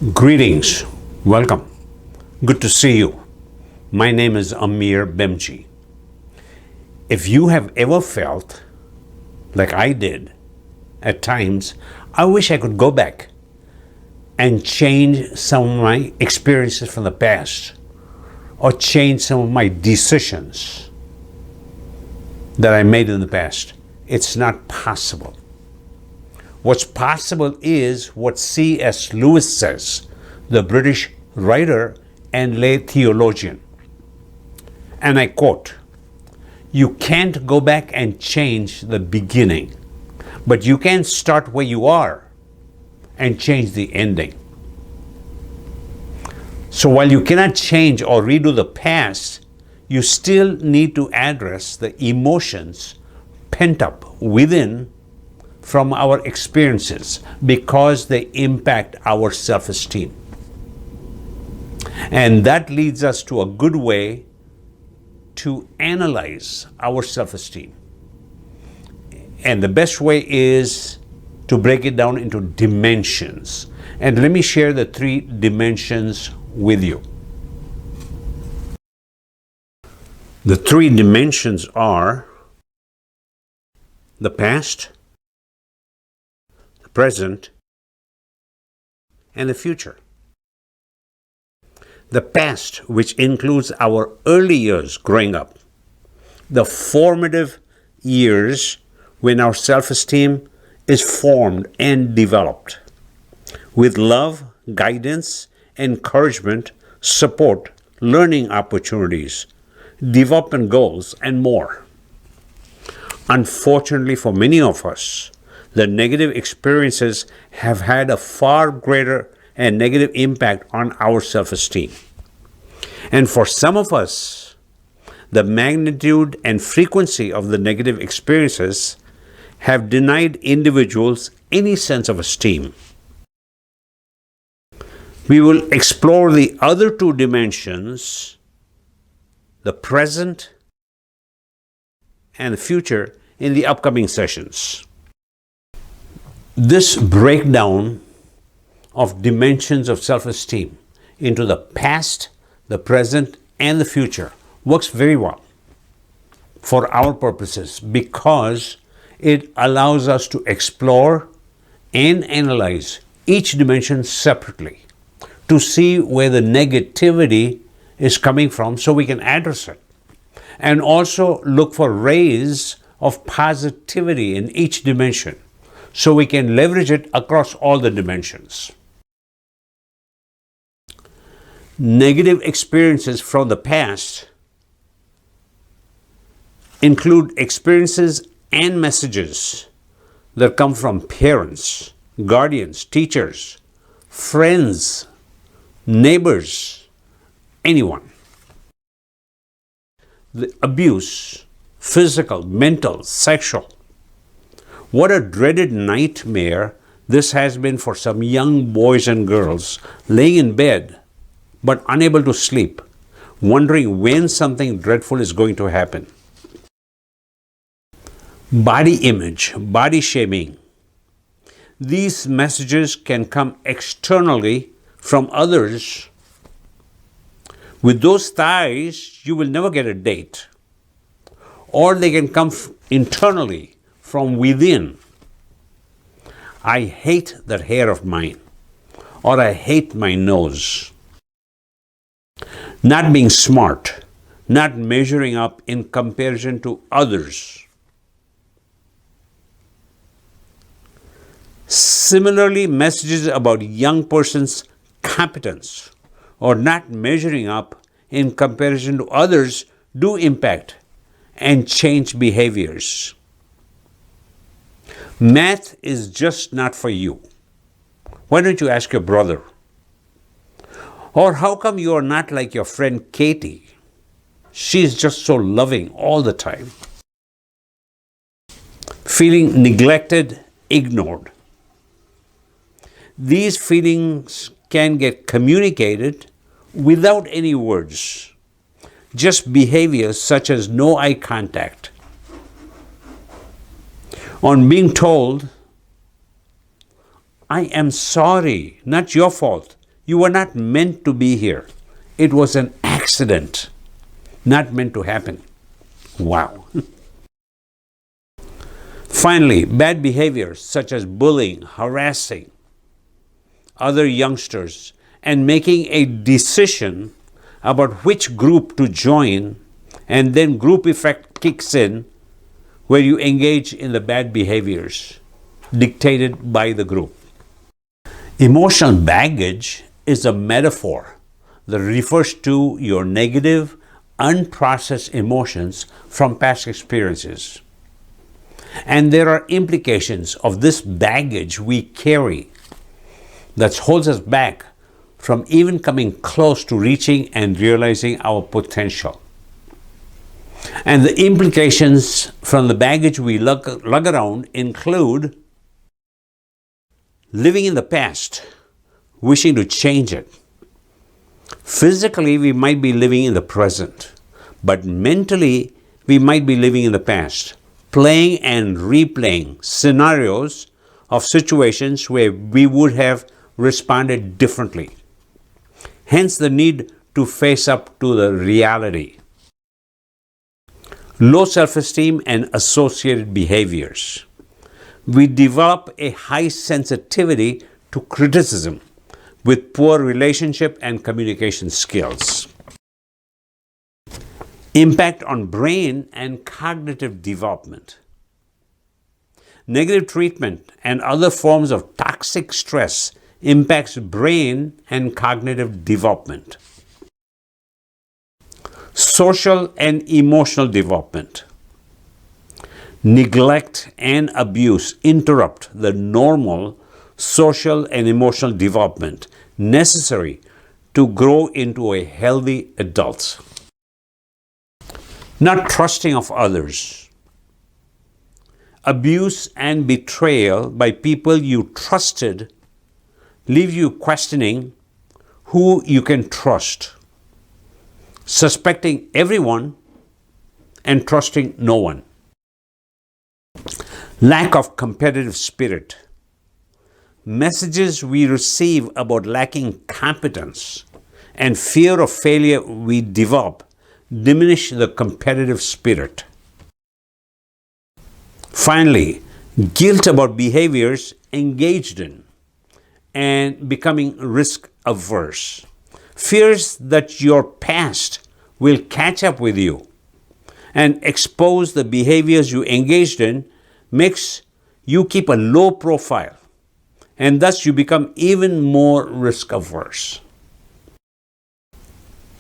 Greetings, welcome, good to see you. My name is Amir Bhimji. If you have ever felt like I did at times, I wish I could go back and change some of my experiences from the past or change some of my decisions that I made in the past. It's not possible. What's possible is what C.S. Lewis says, the British writer and lay theologian. And I quote, "You can't go back and change the beginning, but you can start where you are and change the ending." So while you cannot change or redo the past, you still need to address the emotions pent up within from our experiences because they impact our self-esteem. And that leads us to a good way to analyze our self-esteem. And the best way is to break it down into dimensions. And let me share the 3 dimensions with you. The 3 dimensions are the past, present, and the future. The past, which includes our early years growing up, the formative years when our self-esteem is formed and developed, with love, guidance, encouragement, support, learning opportunities, development goals, and more. Unfortunately for many of us, the negative experiences have had a far greater and negative impact on our self-esteem. And for some of us, the magnitude and frequency of the negative experiences have denied individuals any sense of esteem. We will explore the other 2 dimensions, the present and the future, in the upcoming sessions. This breakdown of dimensions of self-esteem into the past, the present, and the future works very well for our purposes because it allows us to explore and analyze each dimension separately to see where the negativity is coming from so we can address it, and also look for rays of positivity in each dimension so we can leverage it across all the dimensions. Negative experiences from the past include experiences and messages that come from parents, guardians, teachers, friends, neighbors, anyone. The abuse, physical, mental, sexual. What a dreaded nightmare this has been for some young boys and girls laying in bed but unable to sleep, wondering when something dreadful is going to happen. Body image, body shaming. These messages can come externally from others. With those thighs, you will never get a date. Or they can come internally from within. I hate that hair of mine, or I hate my nose. Not being smart, not measuring up in comparison to others. Similarly, messages about young person's competence or not measuring up in comparison to others do impact and change behaviors. Math is just not for you. Why don't you ask your brother? Or how come you are not like your friend Katie? She's just so loving all the time. Feeling neglected, ignored. These feelings can get communicated without any words. Just behaviors such as no eye contact. On being told, "I am sorry, not your fault. You were not meant to be here. It was an accident, not meant to happen. Wow. Finally, bad behaviors such as bullying, harassing other youngsters, and making a decision about which group to join, and then group effect kicks in where you engage in the bad behaviors dictated by the group. Emotional baggage is a metaphor that refers to your negative, unprocessed emotions from past experiences. And there are implications of this baggage we carry that holds us back from even coming close to reaching and realizing our potential. And the implications from the baggage we lug around include living in the past, wishing to change it. Physically, we might be living in the present, but mentally, we might be living in the past, playing and replaying scenarios of situations where we would have responded differently. Hence the need to face up to the reality. Low self-esteem and associated behaviors. We develop a high sensitivity to criticism with poor relationship and communication skills. Impact on brain and cognitive development. Negative treatment and other forms of toxic stress impacts brain and cognitive development. Social and emotional development. Neglect and abuse interrupt the normal social and emotional development necessary to grow into a healthy adult. Not trusting of others. Abuse and betrayal by people you trusted leave you questioning who you can trust, suspecting everyone and trusting no one. Lack of competitive spirit. Messages we receive about lacking competence and fear of failure we develop diminish the competitive spirit. Finally, guilt about behaviors engaged in and becoming risk averse. Fears that your past will catch up with you and expose the behaviors you engaged in makes you keep a low profile, and thus you become even more risk averse.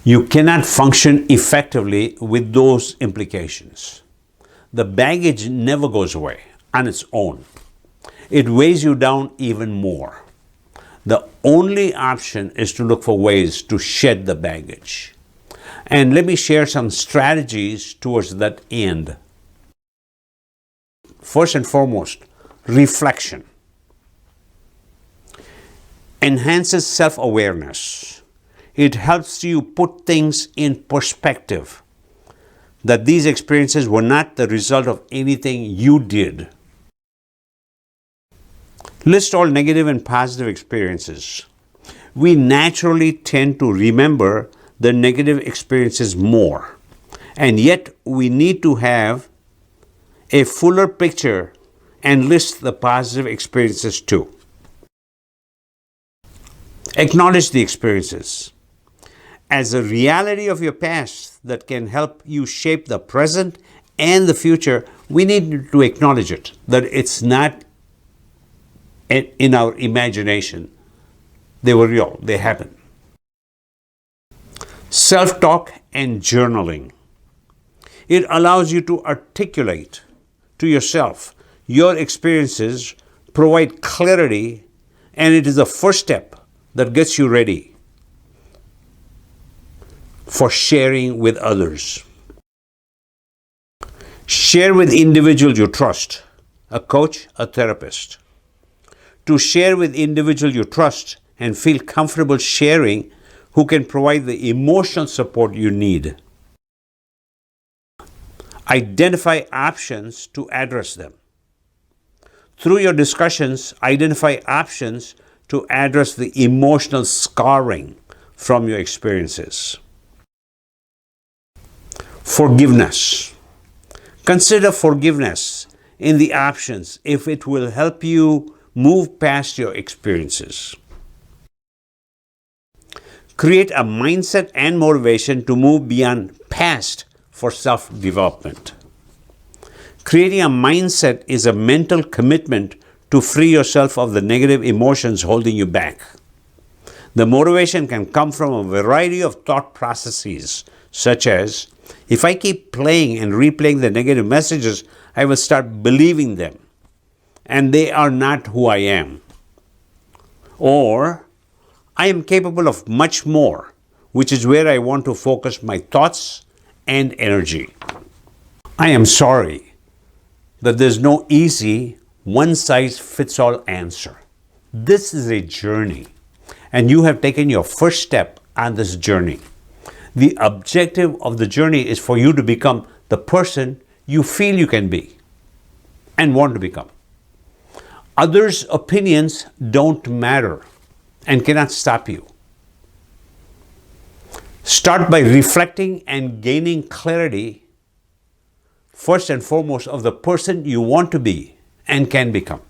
You cannot function effectively with those implications. The baggage never goes away on its own. It weighs you down even more. The only option is to look for ways to shed the baggage. And let me share some strategies towards that end. First and foremost, reflection. Enhances self-awareness. It helps you put things in perspective, that these experiences were not the result of anything you did. List all negative and positive experiences. We naturally tend to remember the negative experiences more, and yet we need to have a fuller picture and list the positive experiences too. Acknowledge the experiences as a reality of your past that can help you shape the present and the future. We need to acknowledge it, that it's not in our imagination. They were real, they happened. Self-talk and journaling. It allows you to articulate to yourself your experiences, provide clarity, and it is the first step that gets you ready for sharing with others. Share with individuals you trust, a coach, a therapist. To share with individuals you trust and feel comfortable sharing, who can provide the emotional support you need. Identify options to address them. Through your discussions, identify options to address the emotional scarring from your experiences. Forgiveness. Consider forgiveness in the options if it will help you move past your experiences. Create a mindset and motivation to move beyond past for self-development. Creating a mindset is a mental commitment to free yourself of the negative emotions holding you back. The motivation can come from a variety of thought processes, such as, if I keep playing and replaying the negative messages, I will start believing them, and they are not who I am. Or, I am capable of much more, which is where I want to focus my thoughts and energy. I am sorry that there's no easy one-size-fits-all answer. This is a journey, and you have taken your first step on this journey. The objective of the journey is for you to become the person you feel you can be and want to become. Others' opinions don't matter and cannot stop you. Start by reflecting and gaining clarity, first and foremost, of the person you want to be and can become.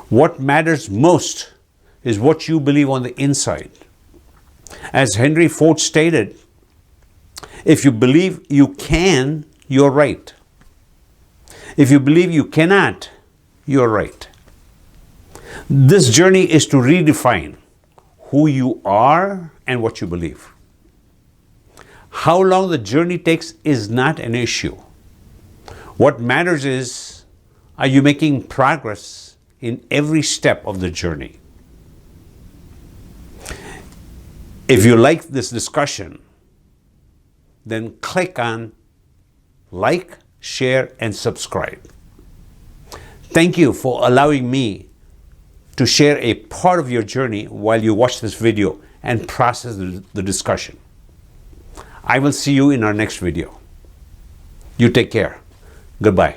What matters most is what you believe on the inside. As Henry Ford stated, if you believe you can, you're right. If you believe you cannot, you're right. This journey is to redefine who you are and what you believe. How long the journey takes is not an issue. What matters is, are you making progress in every step of the journey? If you like this discussion, then click on like, share, and subscribe. Thank you for allowing me to share a part of your journey while you watch this video and process the discussion. I will see you in our next video. You take care. Goodbye.